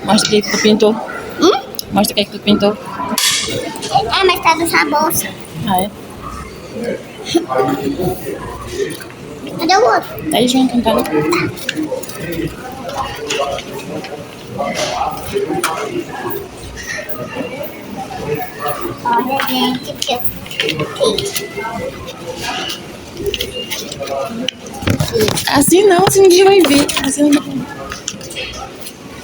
Mostra o que tu pintou. Mostra o que tu pintou. Ah, mas tá nessa bolsa. Ah, é? Cadê o outro? Tá aí junto, então. Olha, gente, que eu Assim não, assim ninguém vai ver. Assim não dá pra...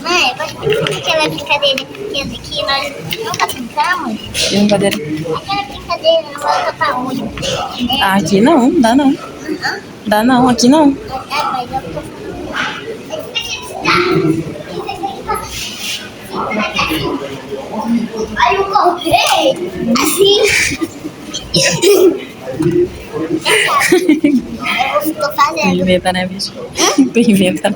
Mãe, aquela brincadeira que fez aqui, nós nunca brincamos. Que brincadeira. Aquela brincadeira, não vai botar unha. Ah, aqui não, dá não. Dá não, aqui não. Mas eu tô... Aí eu correi assim. Eu tô fazendo. Inventa, né, bicho? Inventa, né?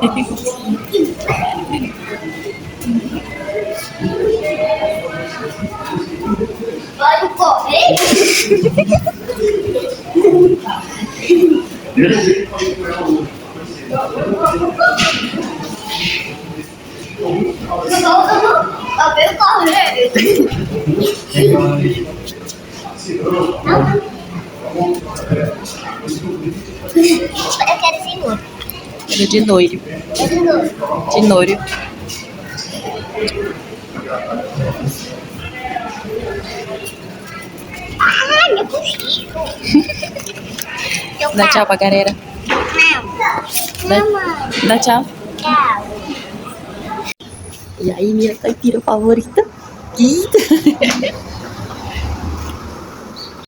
Vai eu correr. Vai correr. Eu quero esse outro. Era de noiro. De noiro. Ai, meu buchinho. Dá tchau pra galera. Mamãe. Dá tchau. Tchau. E aí, minha caipira favorita.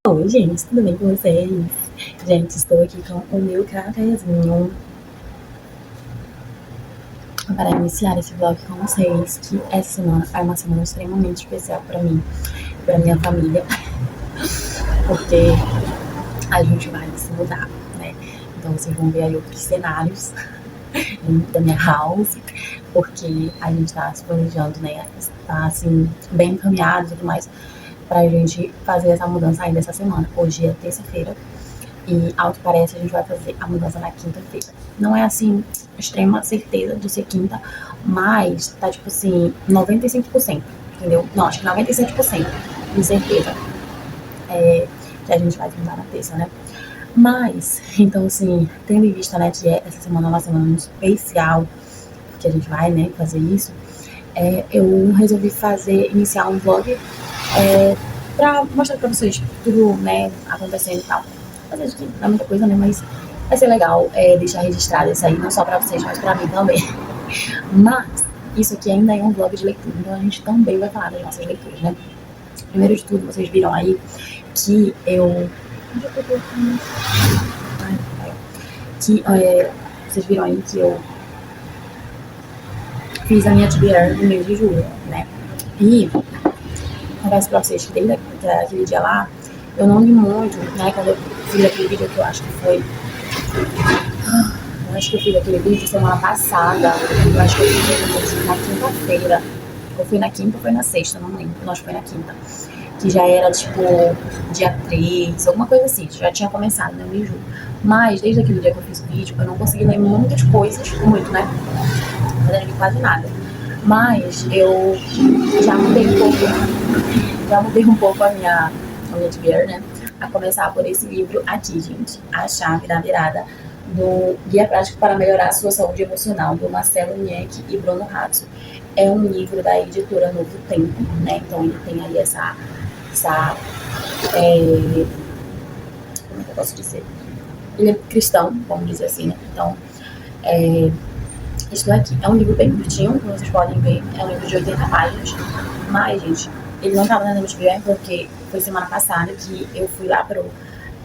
Oi, gente, tudo bem com vocês? Gente, estou aqui com o meu cafezinho para iniciar esse vlog com vocês, que essa semana é uma semana extremamente especial para mim e para minha família, porque a gente vai se mudar, né? Então vocês vão ver aí outros cenários da minha house, porque a gente tá se planejando, né? Tá assim, bem encaminhado e tudo mais, pra gente fazer essa mudança ainda essa semana. Hoje é terça-feira e, ao que parece, a gente vai fazer a mudança na quinta-feira. Não é assim, extrema certeza de ser quinta, mas tá tipo assim, 95%, entendeu? Não, acho que 97% de certeza que a gente vai mudar na terça, né? Mas, então assim, tendo em vista, né, que essa semana é uma semana especial, que a gente vai, né, fazer isso, eu resolvi iniciar um vlog pra mostrar pra vocês tudo, né, acontecendo e tal. Às vezes que não é muita coisa, né, mas vai ser legal deixar registrado isso aí, não só pra vocês, mas pra mim também. Mas, isso aqui ainda é um vlog de leitura, então a gente também vai falar das nossas leituras, né. Primeiro de tudo, vocês viram aí que vocês viram aí que eu fiz a minha TBR no mês de julho, né? E confesso pra vocês que desde aquele dia lá, eu não li muito, né? Quando eu fiz aquele vídeo, que eu acho que foi... Eu acho que eu fiz aquele vídeo semana passada. Eu acho que eu fiz na quinta-feira. Ou foi na quinta ou foi na sexta, não lembro. Eu acho que foi na quinta. Que já era, tipo, dia 3, alguma coisa assim. Já tinha começado, né? Me julho. Mas, desde aquele dia que eu fiz o vídeo, eu não consegui ler muitas coisas. Muito, né? Eu não li quase nada. Mas eu já mudei um pouco a minha TBR, né? A começar por esse livro aqui, gente. A Chave da Virada, do Guia Prático para Melhorar a Sua Saúde Emocional, do Marcelo Niek e Bruno Ratzo. É um livro da editora Novo Tempo, né? Então ele tem aí como é que eu posso dizer? Ele é cristão, vamos dizer assim, né? Então, estou aqui. É um livro bem curtinho, como vocês podem ver. É um livro de 80 páginas. Mas, gente, ele não estava na MTV porque foi semana passada que eu fui lá para o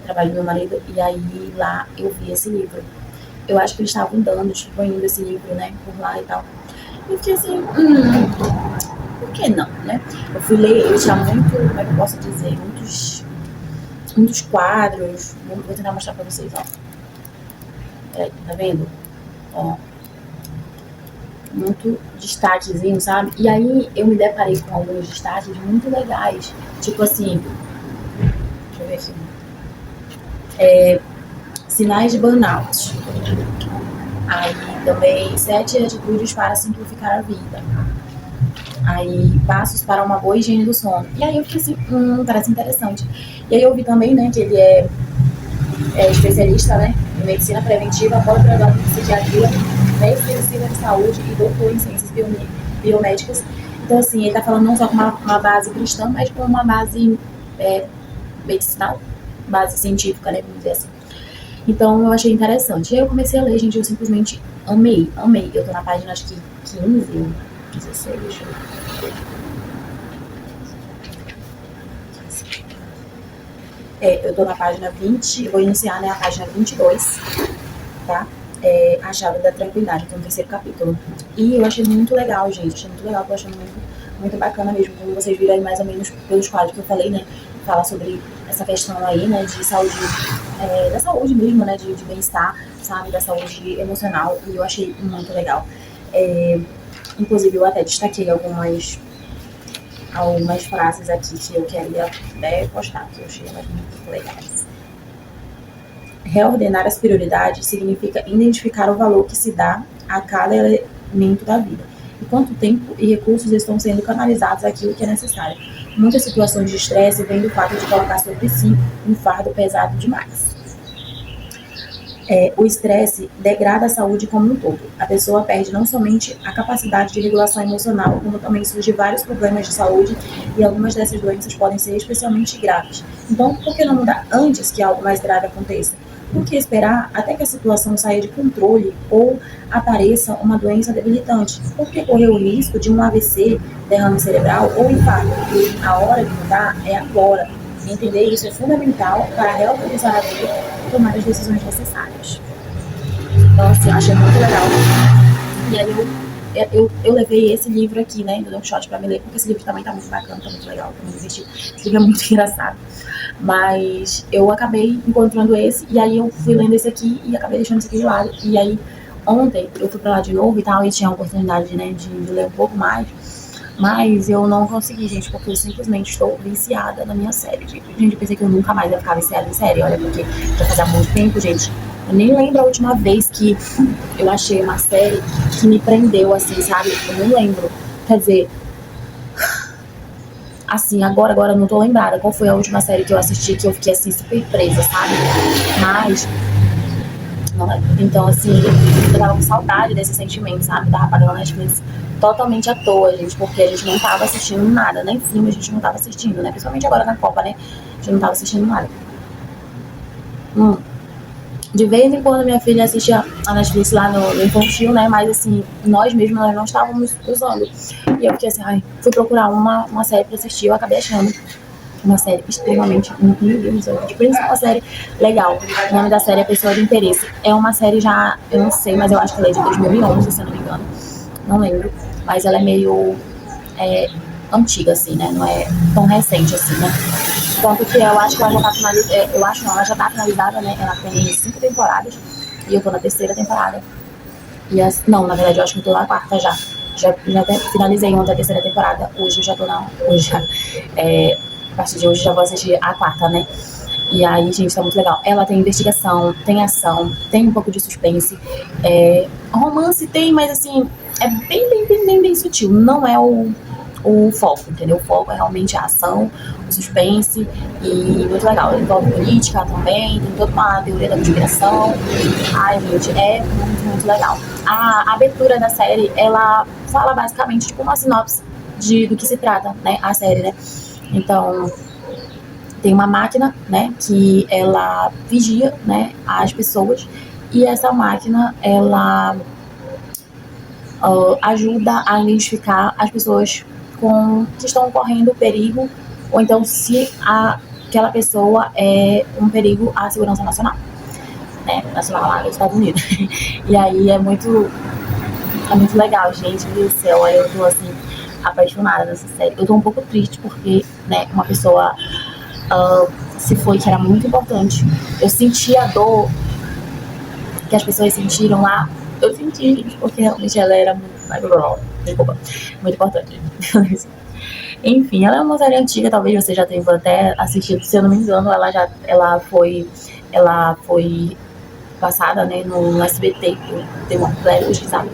trabalho do meu marido e aí lá eu vi esse livro. Eu acho que eles estavam dando, distribuindo esse livro, né, por lá e tal. Eu fiquei assim, por que não, né? Eu fui ler, ele tinha muito, como é que eu posso dizer, muitos quadros. Vou tentar mostrar pra vocês, ó. Peraí, tá vendo? Ó. Muito destaquezinho, sabe? E aí eu me deparei com alguns destaques muito legais. Tipo assim, deixa eu ver aqui. Sinais de burnout. Aí também 7 atitudes para simplificar a vida. Aí passos para uma boa higiene do sono. E aí eu fiquei assim, parece interessante. E aí eu vi também, né, que ele é especialista, né, em medicina preventiva, pós-graduado em psiquiatria, mestre em ensino de saúde e doutor em ciências biomédicas. Então, assim, ele está falando não só com uma base cristã, mas com uma base medicinal, base científica, né, vamos dizer assim. Então, eu achei interessante. E aí eu comecei a ler, gente, eu simplesmente amei. Eu tô na página, acho que 15, 16, deixa eu ver. Eu tô na página 20, vou iniciar, né, a página 22, tá? A chave da tranquilidade, que é o 3º capítulo. E eu achei muito legal, gente, tô achando muito bacana mesmo, como vocês viram aí mais ou menos pelos quadros que eu falei, né, fala sobre essa questão aí, né, de saúde, da saúde mesmo, né, de bem-estar, sabe, da saúde emocional, e eu achei muito legal. Inclusive, eu até destaquei algumas frases aqui que eu queria postar, que eu achei elas muito legais. Reordenar as prioridades significa identificar o valor que se dá a cada elemento da vida e quanto tempo e recursos estão sendo canalizados àquilo que é necessário. Muitas situações de estresse vêm do fato de colocar sobre si um fardo pesado demais. O estresse degrada a saúde como um todo. A pessoa perde não somente a capacidade de regulação emocional, como também surgem vários problemas de saúde e algumas dessas doenças podem ser especialmente graves. Então, por que não mudar antes que algo mais grave aconteça? Por que esperar até que a situação saia de controle ou apareça uma doença debilitante? Por que correr o risco de um AVC, derrame cerebral ou infarto? A hora de mudar é agora. Entender isso é fundamental para reorganizar a vida e tomar as decisões necessárias. Então, assim, eu achei muito legal. E aí eu levei esse livro aqui, né, do Don Quixote pra me ler, porque esse livro também tá muito bacana, tá muito legal, tá muito divertido. Esse livro é muito engraçado. Mas eu acabei encontrando esse, e aí eu fui lendo esse aqui e acabei deixando esse aqui de lado. E aí, ontem, eu fui pra lá de novo e tal, e tinha a oportunidade, né, de ler um pouco mais. Mas eu não consegui, gente, porque eu simplesmente estou viciada na minha série. Gente, eu pensei que eu nunca mais ia ficar viciada em série, olha, porque já fazia muito tempo, gente. Eu nem lembro a última vez que eu achei uma série que me prendeu, assim, sabe? Eu não lembro. Quer dizer, assim, agora eu não tô lembrada qual foi a última série que eu assisti que eu fiquei, assim, super presa, sabe? Mas, não é. Então, assim, eu tava com saudade desse sentimento, sabe? Tava pagando a Netflix totalmente à toa, gente, porque a gente não tava assistindo nada, nem filme a gente não tava assistindo, né? Principalmente agora na Copa, né? A gente não tava assistindo nada. De vez em quando minha filha assistia a Netflix lá no infantil, né? Mas assim, nós mesmos nós não estávamos usando. E eu fiquei assim, fui procurar uma série pra assistir, eu acabei achando uma série extremamente, meu Deus, tipo, isso é uma série legal. O nome da série é Pessoa de Interesse. É uma série já, eu não sei, mas eu acho que ela é de 2011, se eu não me engano. Não lembro, mas ela é meio antiga, assim, né? Não é tão recente assim, né? Tanto que eu acho que ela já tá finalizada, ela já tá finalizada, né? Ela tem 5 temporadas e eu tô na 3ª temporada. Não, na verdade eu acho que eu tô na 4ª já. Já finalizei ontem a 3ª temporada, hoje eu já tô a partir de hoje já vou assistir a 4ª, né? E aí, gente, tá muito legal. Ela tem investigação, tem ação, tem um pouco de suspense. Romance tem, mas assim, é bem sutil. Não é o foco, entendeu? O foco é realmente a ação, o suspense e muito legal. Envolve política também, tem toda uma teoria da conspiração. Ai, gente, é muito legal. A abertura da série, ela fala basicamente tipo uma sinopse do que se trata, né? A série, né? Então, tem uma máquina, né, que ela vigia, né, as pessoas, e essa máquina, ela ajuda a identificar as pessoas que estão correndo perigo, ou então se aquela pessoa é um perigo à segurança nacional, né, nacional lá dos Estados Unidos. E aí é muito legal, gente, meu Deus do céu, eu tô assim, apaixonada nessa série. Eu tô um pouco triste porque, né, uma pessoa se foi, que era muito importante. Eu senti a dor que as pessoas sentiram lá. Eu senti, gente, porque realmente ela era muito importante. Enfim, ela é uma série antiga, talvez você já tenha até assistido, se eu não me engano, ela foi passada, né, no SBT, eu dei uma leve pesquisada.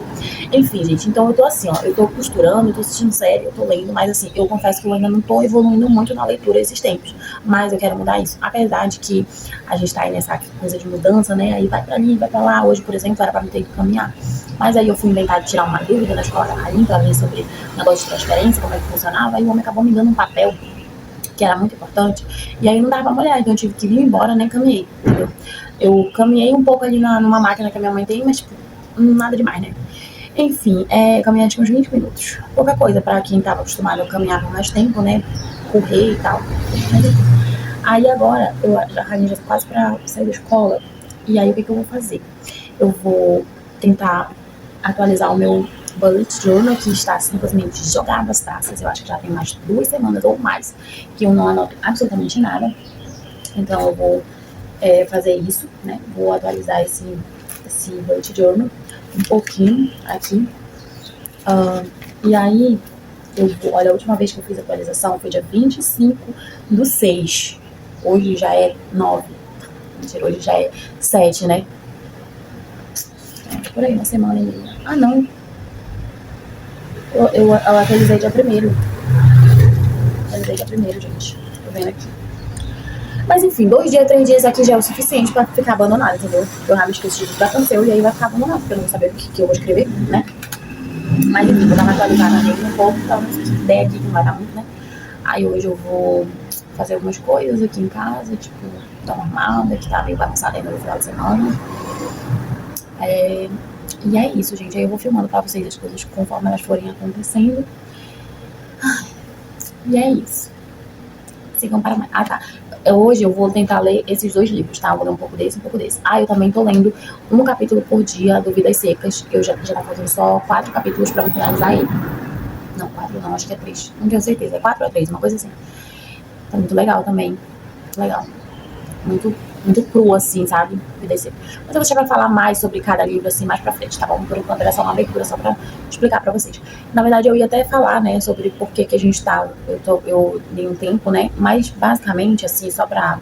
Enfim, gente, então eu tô assim, ó, eu tô costurando, eu tô assistindo série, eu tô lendo, mas assim, eu confesso que eu ainda não tô evoluindo muito na leitura esses tempos, mas eu quero mudar isso, apesar de que a gente tá aí nessa coisa de mudança, né, aí vai pra ali, vai pra lá, hoje, por exemplo, era pra me ter que caminhar, mas aí eu fui inventar de tirar uma dúvida na escola da Rainha pra ver sobre o negócio de transferência, como é que funcionava, aí o homem acabou me dando um papel que era muito importante, e aí não dava pra molhar, então eu tive que vir embora, né, caminhei, entendeu? Eu caminhei um pouco ali numa máquina que a minha mãe tem, mas tipo, nada demais, né? Enfim, caminhar tinha uns 20 minutos. Pouca coisa pra quem tava acostumado a caminhar por mais tempo, né? Correr e tal. Mas enfim. Aí agora, a Rainha já tá quase pra sair da escola. E aí o que eu vou fazer? Eu vou tentar atualizar o meu bullet journal, que está simplesmente jogado às traças. Eu acho que já tem mais de 2 semanas ou mais que eu não anoto absolutamente nada. Então eu vou fazer isso, né? Vou atualizar esse bullet journal um pouquinho aqui. E aí, olha, a última vez que eu fiz a atualização foi dia 25/6. Hoje já é 9. Mentira, hoje já é 7, né? Por aí, uma semana e meia. Ah, não. Eu atualizei dia 1º. Atualizei dia 1º, gente. Tô vendo aqui. Mas enfim, 2 dias, 3 dias aqui já é o suficiente pra ficar abandonado, entendeu? Eu já me esqueci do que aconteceu e aí vai ficar abandonado, porque eu não vou saber o que eu vou escrever, né? Mas enfim, vou dar uma atualizada nele um pouco, então não ideia aqui que não vai dar muito, né? Aí hoje eu vou fazer algumas coisas aqui em casa, tipo, dar uma arrumada, que tá meio bagunçada ainda no final de semana. E é isso, gente. Aí eu vou filmando pra vocês as coisas conforme elas forem acontecendo. E é isso. Sigam para mais. Ah, tá. Hoje eu vou tentar ler esses 2 livros, tá? Eu vou ler um pouco desse e um pouco desse. Eu também tô lendo um capítulo por dia do Vidas Secas. Eu já tá faltando só 4 capítulos pra finalizar ele. Não, 4 não, acho que é 3. Não tenho certeza. É 4 ou 3, uma coisa assim. Tá muito legal também. Muito legal. Muito, muito cru, assim, sabe? Vidas Secas. Mas eu vou deixar pra falar mais sobre cada livro, assim, mais pra frente, tá bom? Por enquanto era só uma leitura, só pra explicar pra vocês. Na verdade, eu ia até falar, né, sobre por que a gente tá... Eu dei um tempo, né? Mas, basicamente, assim, só pra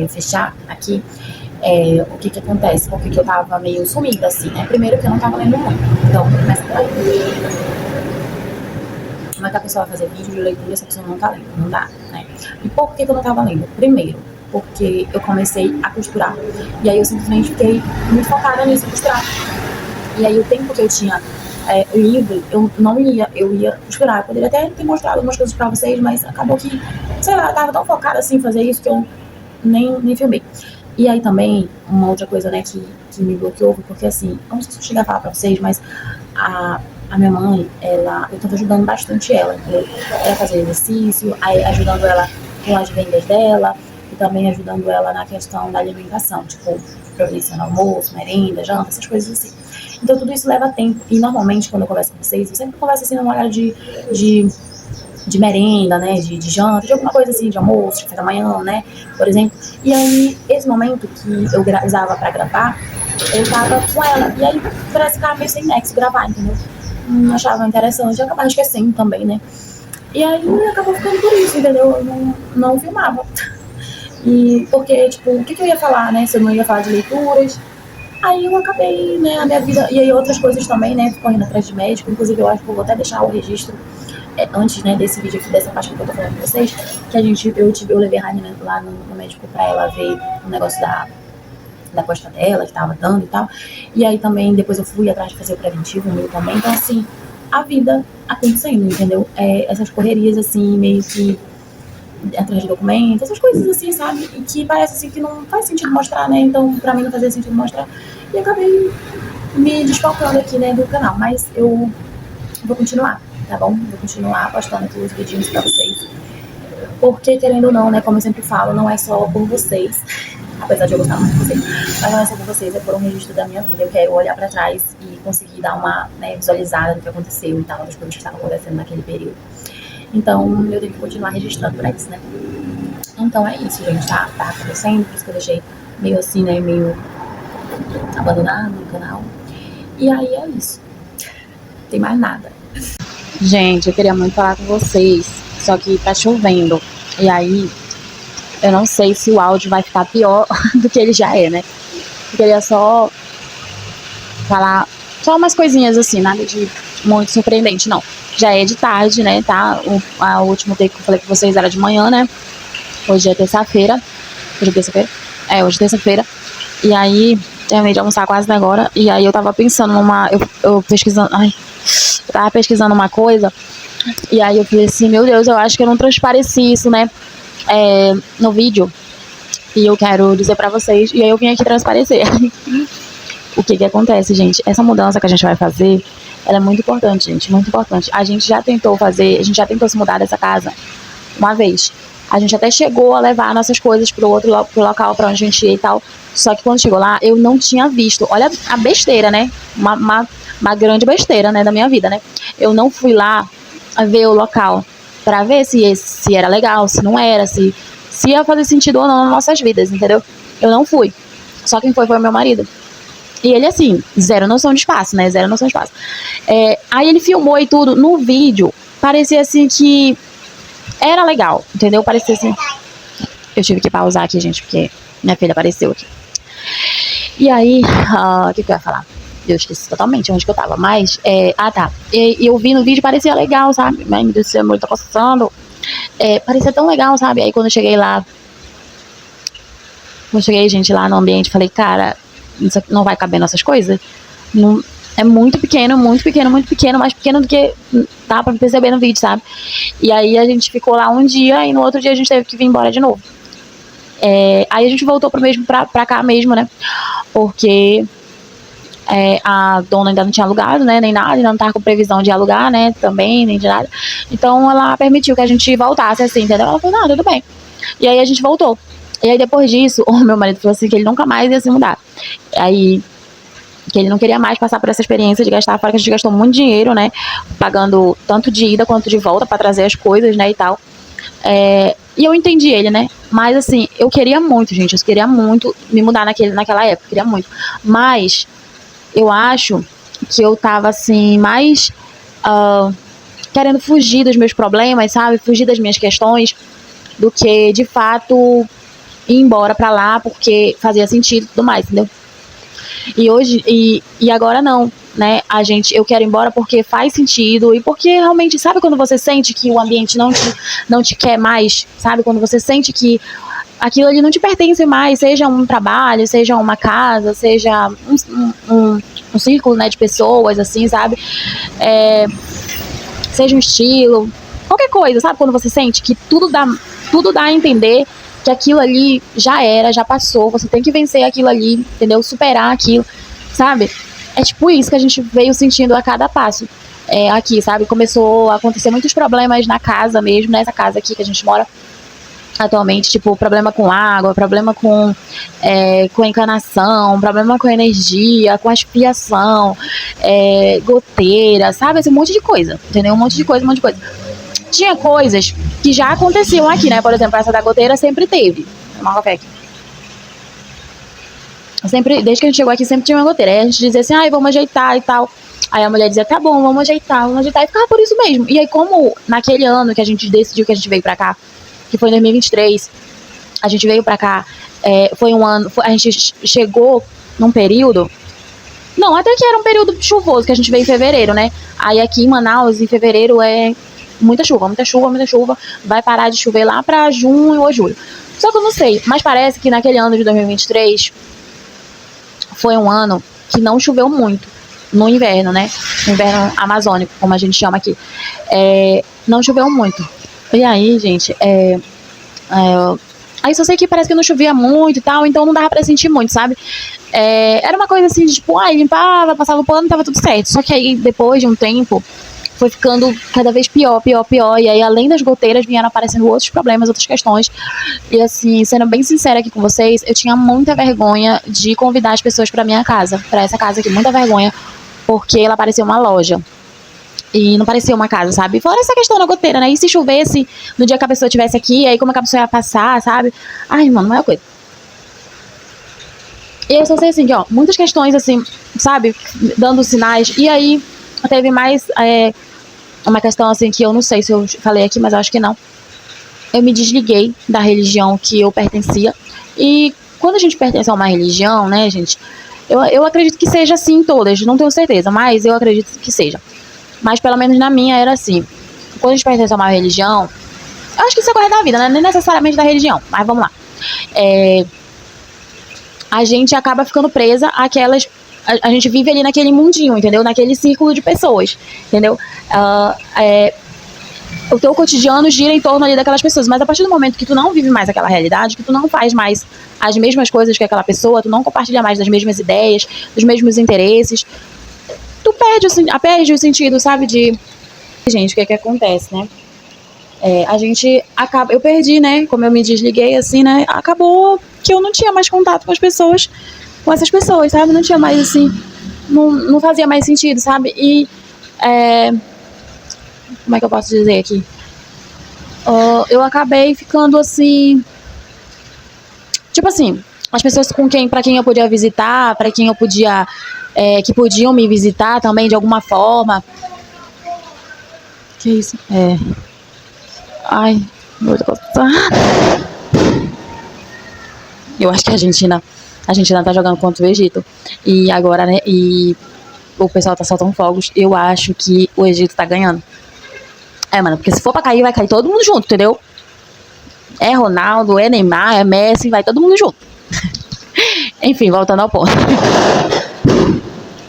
fechar aqui, o que acontece, por que eu tava meio sumida, assim, né? Primeiro que eu não tava lendo muito. Então, começa por aí. Como é que a pessoa vai fazer vídeo de leitura se a pessoa não tá lendo? Não dá, né? E por que eu não tava lendo? Primeiro, porque eu comecei a costurar. E aí eu simplesmente fiquei muito focada nisso, costurar. E aí o tempo que eu tinha livre, eu não ia, eu ia costurar. Eu poderia até ter mostrado algumas coisas pra vocês, mas acabou que, sei lá, eu tava tão focada assim em fazer isso que eu nem filmei. E aí também, uma outra coisa, né, que me bloqueou, porque assim, eu não sei se eu cheguei a falar pra vocês, mas a minha mãe, eu tava ajudando bastante ela, entendeu? Ela fazer exercício, aí ajudando ela com as vendas dela, e também ajudando ela na questão da alimentação, tipo, providenciando almoço, merenda, janta, essas coisas assim. Então tudo isso leva tempo, e normalmente quando eu converso com vocês, eu sempre converso assim numa hora de merenda, né, de janta, de alguma coisa assim, de almoço, de café da manhã, né, por exemplo. E aí, esse momento que eu usava pra gravar, eu tava com ela, e aí parece que ficava meio sem nexo gravar, entendeu? Achava interessante, eu acabava esquecendo também, né. E aí acabou ficando por isso, entendeu? Eu não filmava. E porque, tipo, o que eu ia falar, né, se eu não ia falar de leituras. Aí eu acabei, né, a minha vida, e aí outras coisas também, né, correndo atrás de médico. Inclusive eu acho que eu vou até deixar o registro antes, né, desse vídeo aqui, dessa parte que eu tô falando com vocês, que eu levei a Rainha lá no médico pra ela ver o negócio da costa dela, que tava dando e tal. E aí também, depois eu fui atrás de fazer o preventivo, o meu também. Então, assim, a vida acontecendo, entendeu? Essas correrias, assim, meio que atrás de documentos, essas coisas assim, sabe? E que parece, assim, que não faz sentido mostrar, né? Então, pra mim não fazia sentido mostrar. E acabei me desfalcando aqui, né, do canal. Mas eu vou continuar, tá bom? Vou continuar postando aqui os vídeos pra vocês. Porque, querendo ou não, né, como eu sempre falo, não é só por vocês, apesar de eu gostar muito de vocês, mas não é só por vocês, é por um registro da minha vida. Eu quero olhar pra trás e conseguir dar uma, né, visualizada do que aconteceu e tal, das coisas que estavam acontecendo naquele período. Então, eu tenho que continuar registrando pra isso, né? Então é isso, gente, tá acontecendo, por isso que eu deixei meio assim, né, meio abandonado no canal. E aí é isso. Não tem mais nada. Gente, eu queria muito falar com vocês, só que tá chovendo. E aí, eu não sei se o áudio vai ficar pior do que ele já é, né? Eu queria só falar só umas coisinhas assim, nada de muito surpreendente, não. Já é de tarde, né, tá? O último take que eu falei com vocês era de manhã, né? Hoje é terça-feira. Hoje é terça-feira? Hoje é terça-feira. E aí, terminei de almoçar quase agora. E aí eu tava pensando numa... Eu pesquisando... Ai, eu tava pesquisando uma coisa. E aí eu falei assim, meu Deus, eu acho que eu não transpareci isso, né? No vídeo. E eu quero dizer pra vocês. E aí eu vim aqui transparecer. O que que acontece, gente? Essa mudança que a gente vai fazer, ela é muito importante, gente. Muito importante. A gente já tentou se mudar dessa casa uma vez. A gente até chegou a levar nossas coisas pro local pra onde a gente ia e tal. Só que quando chegou lá, eu não tinha visto. Olha a besteira, né? Uma grande besteira, né, da minha vida, né? Eu não fui lá ver o local pra ver se era legal, se não era, se ia fazer sentido ou não nas nossas vidas, entendeu? Eu não fui. Só quem foi o meu marido. E ele, assim, zero noção de espaço, né? Zero noção de espaço. Aí ele filmou e tudo. No vídeo, parecia assim que era legal, entendeu? Parecia assim... Eu tive que pausar aqui, gente, porque minha filha apareceu aqui. E aí, o que eu ia falar? Eu esqueci totalmente onde que eu tava. Mas, tá. E eu vi no vídeo, parecia legal, sabe? Ai, meu Deus do céu, meu olho tá coçando. Parecia tão legal, sabe? Aí quando eu cheguei lá... gente, lá no ambiente, falei, cara... Isso aqui não vai caber nossas coisas. Não, é muito pequeno, mais pequeno do que dá pra perceber no vídeo, sabe? E aí a gente ficou lá um dia e no outro dia a gente teve que vir embora de novo. Aí a gente voltou pra cá mesmo, né? Porque a dona ainda não tinha alugado, né? Nem nada, ainda não tava com previsão de alugar, né? Também, nem de nada. Então ela permitiu que a gente voltasse assim, entendeu? Ela falou, não, tudo bem. E aí a gente voltou. E aí depois disso, o meu marido falou assim que ele nunca mais ia se mudar. Aí, que ele não queria mais passar por essa experiência de gastar fora, que a gente gastou muito dinheiro, né? Pagando tanto de ida quanto de volta pra trazer as coisas, né, e tal. E eu entendi ele, né? Mas assim, eu queria muito, gente. Eu queria muito me mudar naquela época, queria muito. Mas eu acho que eu tava assim, mais querendo fugir dos meus problemas, sabe? Fugir das minhas questões, do que de fato ir embora pra lá porque fazia sentido e tudo mais, entendeu? E hoje, e agora não, né? Eu quero ir embora porque faz sentido e porque realmente, sabe quando você sente que o ambiente não te quer mais, sabe? Quando você sente que aquilo ali não te pertence mais, seja um trabalho, seja uma casa, seja um círculo, né, de pessoas, assim, sabe? Seja um estilo, qualquer coisa, sabe? Quando você sente que tudo dá a entender que aquilo ali já era, já passou, você tem que vencer aquilo ali, entendeu? Superar aquilo, sabe? É tipo isso que a gente veio sentindo a cada passo aqui, sabe? Começou a acontecer muitos problemas na casa mesmo, nessa casa aqui que a gente mora atualmente, tipo, problema com água, problema com encanação, problema com energia, com aspiração, goteira, sabe? Assim, um monte de coisa, entendeu? Um monte de coisa. Tinha coisas que já aconteciam aqui, né? Por exemplo, essa da goteira sempre teve. Vou tomar um café aqui. Desde que a gente chegou aqui, sempre tinha uma goteira. Aí a gente dizia assim, vamos ajeitar e tal. Aí a mulher dizia, tá bom, vamos ajeitar. E ficava por isso mesmo. E aí, como naquele ano que a gente decidiu que a gente veio pra cá, que foi em 2023, a gente veio pra cá, foi um ano, a gente chegou num período... Não, até que era um período chuvoso, que a gente veio em fevereiro, né? Aí aqui em Manaus, em fevereiro, muita chuva, vai parar de chover lá pra junho ou julho. Só que eu não sei, mas parece que naquele ano de 2023 foi um ano que não choveu muito no inverno, né? No inverno amazônico, como a gente chama aqui. Não choveu muito. E aí, gente, aí só sei que parece que não chovia muito e tal, então não dava pra sentir muito, sabe? Era uma coisa assim, de, tipo, limpava, passava o pano e tava tudo certo. Só que aí, depois de um tempo, foi ficando cada vez pior. E aí, além das goteiras, vieram aparecendo outros problemas, outras questões. E assim, sendo bem sincera aqui com vocês, eu tinha muita vergonha de convidar as pessoas pra minha casa, pra essa casa aqui, muita vergonha, porque ela parecia uma loja. E não parecia uma casa, sabe? Fora essa questão da goteira, né? E se chovesse no dia que a pessoa estivesse aqui, aí como é que a pessoa ia passar, sabe? Ai, mano, não é coisa. E eu só sei assim, ó, muitas questões assim, sabe? Dando sinais. E aí, teve mais uma questão assim que eu não sei se eu falei aqui, mas eu acho que não. Eu me desliguei da religião que eu pertencia. E quando a gente pertence a uma religião, né, gente, eu acredito que seja assim em todas, não tenho certeza, mas eu acredito que seja. Mas pelo menos na minha era assim. Quando a gente pertence a uma religião, eu acho que isso é correto da vida, né? Nem necessariamente da religião, mas vamos lá. A gente acaba ficando presa àquelas... A gente vive ali naquele mundinho, entendeu? Naquele círculo de pessoas, entendeu? O teu cotidiano gira em torno ali daquelas pessoas, mas a partir do momento que tu não vive mais aquela realidade, que tu não faz mais as mesmas coisas que aquela pessoa, tu não compartilha mais das mesmas ideias, dos mesmos interesses, tu perde o sentido, sabe, de... Gente, o que é que acontece, né? A gente acaba... Eu perdi, né? Como eu me desliguei, assim, né? Acabou que eu não tinha mais contato com as pessoas, com essas pessoas, sabe? Não tinha mais, assim... Não fazia mais sentido, sabe? E... como é que eu posso dizer aqui? Eu acabei ficando, assim... Tipo assim, as pessoas pra quem eu podia visitar, pra quem eu podia... que podiam me visitar também, de alguma forma... Que isso? Ai, meu Deus. Eu acho que a Argentina tá jogando contra o Egito. E agora, né? E o pessoal tá soltando fogos. Eu acho que o Egito tá ganhando. Mano, porque se for pra cair, vai cair todo mundo junto, entendeu? É Ronaldo, é Neymar, é Messi, vai todo mundo junto. Enfim, voltando ao ponto.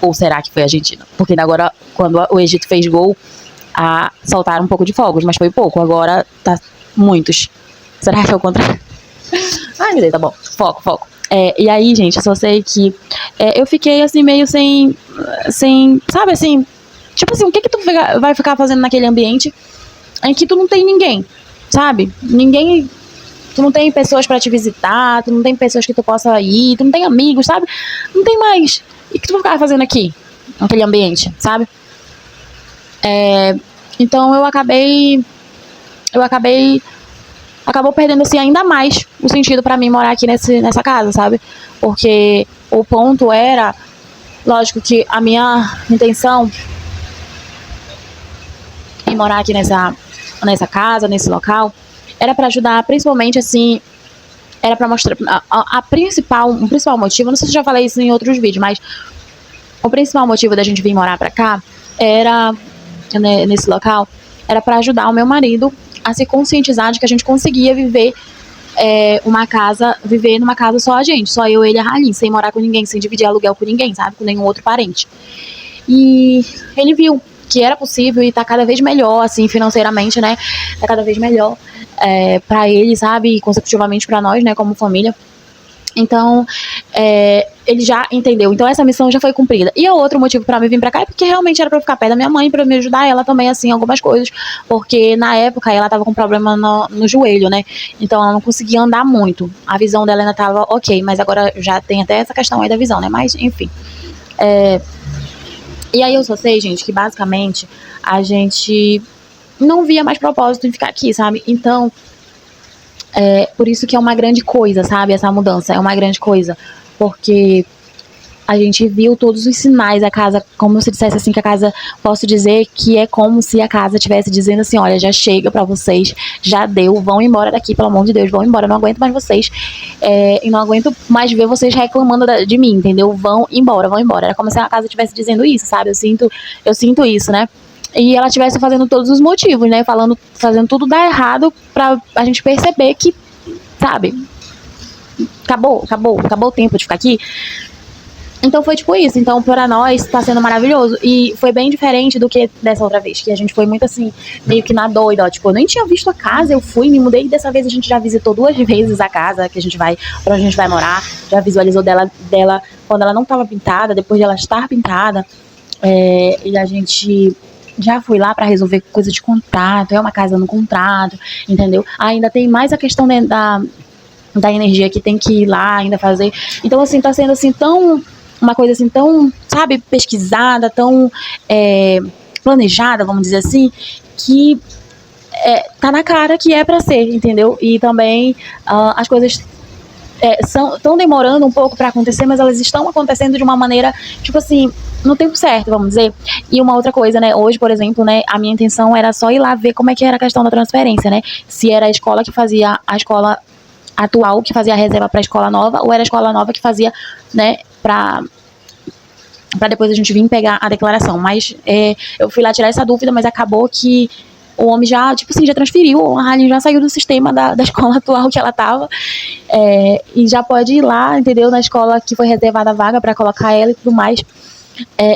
Ou será que foi a Argentina? Porque agora, quando o Egito fez gol, soltaram um pouco de fogos, mas foi pouco. Agora tá muitos. Será que é o contrário? Ai, meu Deus, tá bom. Foco. E aí, gente, eu só sei que eu fiquei assim, meio sem, sabe assim, tipo assim, o que tu vai ficar fazendo naquele ambiente em que tu não tem ninguém, sabe? Tu não tem pessoas pra te visitar, tu não tem pessoas que tu possa ir, tu não tem amigos, sabe? Não tem mais. E o que tu vai ficar fazendo aqui, naquele ambiente, sabe? Então acabou perdendo assim ainda mais o sentido pra mim morar aqui nessa casa, sabe? Porque o ponto era, lógico que a minha intenção em morar aqui nessa casa, nesse local, era pra ajudar, principalmente assim, era pra mostrar o principal motivo, não sei se eu já falei isso em outros vídeos, mas o principal motivo da gente vir morar pra cá era, né, nesse local, era pra ajudar o meu marido a se conscientizar de que a gente conseguia viver viver numa casa só a gente, só eu, ele e a Ralinha, sem morar com ninguém, sem dividir aluguel com ninguém, sabe, com nenhum outro parente. E ele viu que era possível e tá cada vez melhor, assim, financeiramente, né, tá cada vez melhor pra ele, sabe, e consecutivamente pra nós, né, como família. Então, ele já entendeu. Então, essa missão já foi cumprida. E o outro motivo pra mim vir pra cá é porque realmente era pra eu ficar perto da minha mãe, pra me ajudar ela também, assim, em algumas coisas. Porque, na época, ela tava com problema no joelho, né? Então, ela não conseguia andar muito. A visão dela ainda tava ok, mas agora já tem até essa questão aí da visão, né? Mas, enfim. E aí, eu só sei, gente, que basicamente a gente não via mais propósito em ficar aqui, sabe? Então... por isso que é uma grande coisa, sabe? Essa mudança é uma grande coisa. Porque a gente viu todos os sinais. A casa, como se dissesse assim, que a casa, posso dizer que é como se a casa estivesse dizendo assim, olha, já chega pra vocês, já deu, vão embora daqui, pelo amor de Deus, vão embora, não aguento mais vocês. E não aguento mais ver vocês reclamando de mim, entendeu? Vão embora. Era como se a casa estivesse dizendo isso, sabe? Eu sinto isso, né? E ela estivesse fazendo todos os motivos, né? Fazendo tudo dar errado pra a gente perceber que, sabe? Acabou o tempo de ficar aqui. Então foi tipo isso. Então para nós tá sendo maravilhoso. E foi bem diferente do que dessa outra vez, que a gente foi muito assim, meio que na doida, ó. Tipo, eu nem tinha visto a casa, eu fui, me mudei. E dessa vez a gente já visitou 2 vezes a casa que a gente vai, pra onde a gente vai morar. Já visualizou dela quando ela não tava pintada, depois de ela estar pintada. E a gente... já fui lá pra resolver coisa de contrato, é uma casa no contrato, entendeu? Ainda tem mais a questão da energia que tem que ir lá ainda fazer. Então, assim, tá sendo assim uma coisa assim tão, sabe, pesquisada, tão planejada, vamos dizer assim, que tá na cara que é pra ser, entendeu? E também as coisas estão demorando um pouco pra acontecer, mas elas estão acontecendo de uma maneira, tipo assim, no tempo certo, vamos dizer. E uma outra coisa, né, hoje, por exemplo, né, a minha intenção era só ir lá ver como é que era a questão da transferência, né, se era a escola que fazia, a escola atual que fazia a reserva pra escola nova, ou era a escola nova que fazia, né, pra depois a gente vir pegar a declaração. Mas eu fui lá tirar essa dúvida, mas acabou que o homem já, tipo assim, já transferiu, a Harley já saiu do sistema da escola atual que ela tava, e já pode ir lá, entendeu, na escola que foi reservada a vaga pra colocar ela e tudo mais.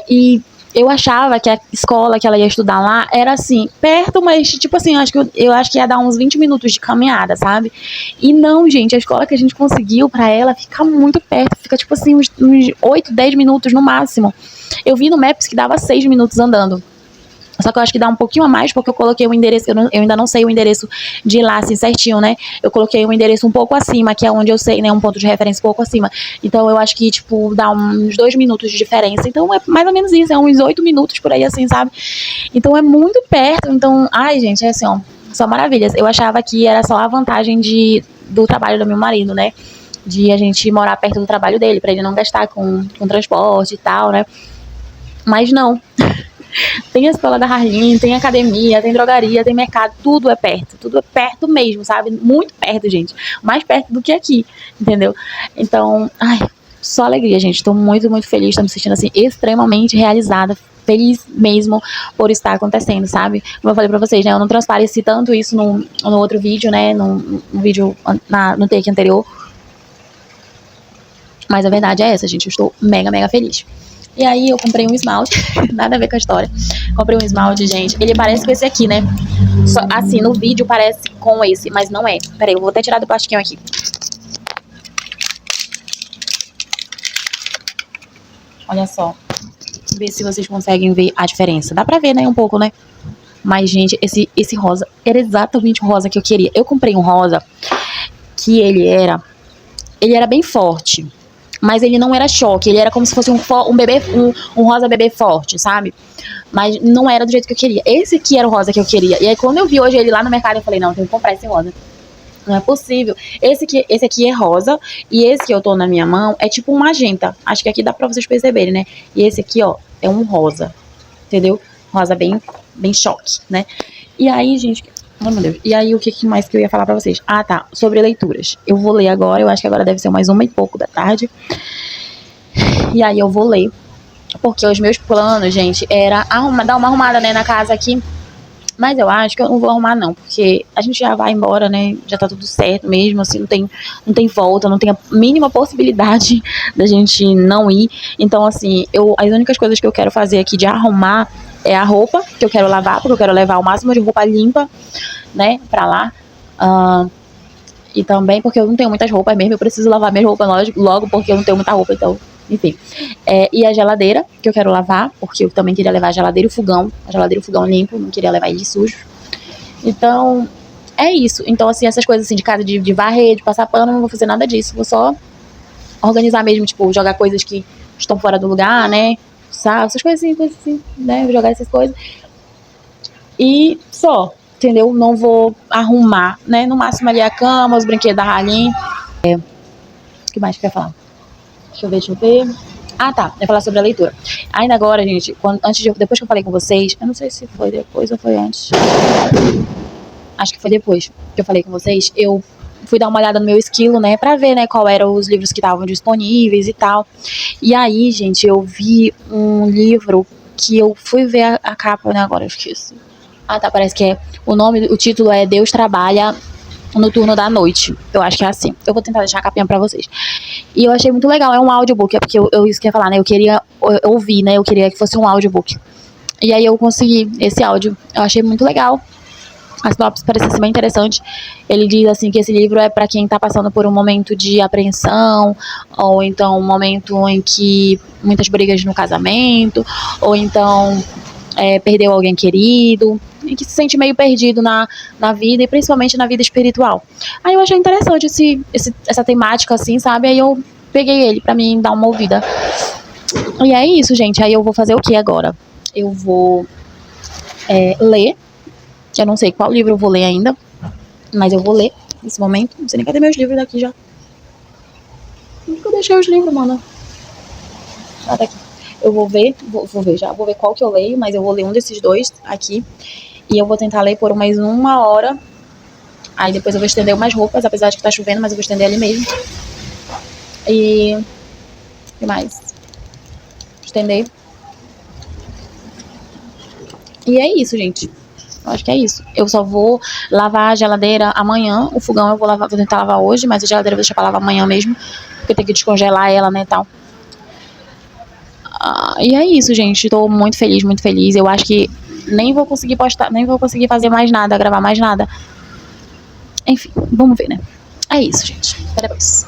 E eu achava que a escola que ela ia estudar lá era assim, perto, mas tipo assim, eu acho que ia dar uns 20 minutos de caminhada, sabe? E não, gente, a escola que a gente conseguiu pra ela fica muito perto, fica tipo assim, uns 8, 10 minutos no máximo. Eu vi no Maps que dava 6 minutos andando. Só que eu acho que dá um pouquinho a mais, porque eu coloquei o endereço, eu ainda não sei o endereço de lá, assim, certinho, né? Eu coloquei um endereço um pouco acima, que é onde eu sei, né? Um ponto de referência um pouco acima. Então, eu acho que, tipo, dá uns 2 minutos de diferença. Então, é mais ou menos isso, é uns 8 minutos por aí, assim, sabe? Então, é muito perto. Então, ai, gente, é assim, ó, só maravilhas. Eu achava que era só a vantagem do trabalho do meu marido, né? De a gente morar perto do trabalho dele, pra ele não gastar com transporte e tal, né? Mas não. Tem a escola da Harley, tem academia, tem drogaria, tem mercado, tudo é perto mesmo, sabe? Muito perto, gente, mais perto do que aqui, entendeu? Então, ai, só alegria, gente, tô muito, muito feliz, tô me sentindo assim, extremamente realizada, feliz mesmo por estar acontecendo, sabe? Como eu falei pra vocês, né, eu não transpareci tanto isso no outro vídeo, né, no vídeo, no take anterior, mas a verdade é essa, gente, eu estou mega, mega feliz. E aí eu comprei um esmalte, nada a ver com a história. Comprei um esmalte, gente. Ele parece com esse aqui, né? Só, assim, no vídeo parece com esse, mas não é. Peraí, eu vou até tirar do plastiquinho aqui. Olha só. Ver se vocês conseguem ver a diferença. Dá pra ver, né? Um pouco, né? Mas, gente, esse rosa era exatamente o rosa que eu queria. Eu comprei um rosa que ele era bem forte. Mas ele não era choque, ele era como se fosse um bebê, um rosa bebê forte, sabe? Mas não era do jeito que eu queria. Esse aqui era o rosa que eu queria. E aí quando eu vi hoje ele lá no mercado, eu falei, não, eu tenho que comprar esse rosa. Não é possível. Esse aqui é rosa, e esse que eu tô na minha mão é tipo um magenta. Acho que aqui dá pra vocês perceberem, né? E esse aqui, ó, é um rosa, entendeu? Rosa bem, bem choque, né? E aí, gente... Oh, meu Deus. E aí, o que mais que eu ia falar pra vocês? Ah, tá. Sobre leituras. Eu vou ler agora. Eu acho que agora deve ser mais 1h pouco da tarde. E aí, eu vou ler. Porque os meus planos, gente, era dar uma arrumada, né, na casa aqui. Mas eu acho que eu não vou arrumar, não. Porque a gente já vai embora, né? Já tá tudo certo mesmo. Assim, não tem volta. Não tem a mínima possibilidade da gente não ir. Então, assim, as únicas coisas que eu quero fazer aqui de arrumar é a roupa que eu quero lavar, porque eu quero levar o máximo de roupa limpa, né, pra lá. E também porque eu não tenho muitas roupas mesmo, eu preciso lavar minhas roupas logo, porque eu não tenho muita roupa, então, enfim. E a geladeira, que eu quero lavar, porque eu também queria levar a geladeira e o fogão limpo, não queria levar ele sujo. Então, é isso. Então, assim, essas coisas assim de casa, de varrer, de passar pano, eu não vou fazer nada disso, vou só organizar mesmo, tipo, jogar coisas que estão fora do lugar, né, sabe, essas coisas assim, né, jogar essas coisas. E só, entendeu? Não vou arrumar, né? No máximo ali a cama, os brinquedos da Harley. O que mais que eu ia falar? Deixa eu ver. Ah, tá. Eu ia falar sobre a leitura. Ainda agora, gente, depois que eu falei com vocês, eu não sei se foi depois ou foi antes. Acho que foi depois que eu falei com vocês. Eu fui dar uma olhada no meu esquilo, né? Pra ver, né, qual eram os livros que estavam disponíveis e tal. E aí, gente, eu vi um livro que eu fui ver a capa, né? Agora eu esqueci. Ah, tá, parece que o título é Deus Trabalha no Turno da Noite. Eu acho que é assim. Eu vou tentar deixar a capinha pra vocês. E eu achei muito legal, é um audiobook, é porque isso que eu ia falar, né? Eu queria ouvir, né? Eu queria que fosse um audiobook. E aí eu consegui esse áudio. Eu achei muito legal. A sinopse parecia ser bem interessante. Ele diz assim que esse livro é pra quem tá passando por um momento de apreensão, ou então um momento em que muitas brigas no casamento, ou então perdeu alguém querido, e que se sente meio perdido na vida, e principalmente na vida espiritual. Aí eu achei interessante essa temática, assim, sabe? Aí eu peguei ele pra mim dar uma ouvida. E é isso, gente. Aí eu vou fazer o que agora? Eu vou ler. Eu não sei qual livro eu vou ler ainda, mas eu vou ler nesse momento. Não sei nem cadê meus livros daqui já. Onde que eu deixei os livros, mano? Ah, tá aqui. Eu vou ver qual que eu leio, mas eu vou ler um desses dois aqui. E eu vou tentar ler por mais 1 hora Aí depois eu vou estender umas roupas, apesar de que tá chovendo, mas eu vou estender ali mesmo. E... o que mais? Estender. E é isso, gente. Eu acho que é isso. Eu só vou lavar a geladeira amanhã. O fogão eu vou tentar lavar hoje, mas a geladeira eu vou deixar pra lavar amanhã mesmo. Porque eu tenho que descongelar ela, né, e tal. E é isso, gente. Tô muito feliz, muito feliz. Eu acho que nem vou conseguir postar, nem vou conseguir fazer mais nada, gravar mais nada. Enfim, vamos ver, né? É isso, gente. Até depois.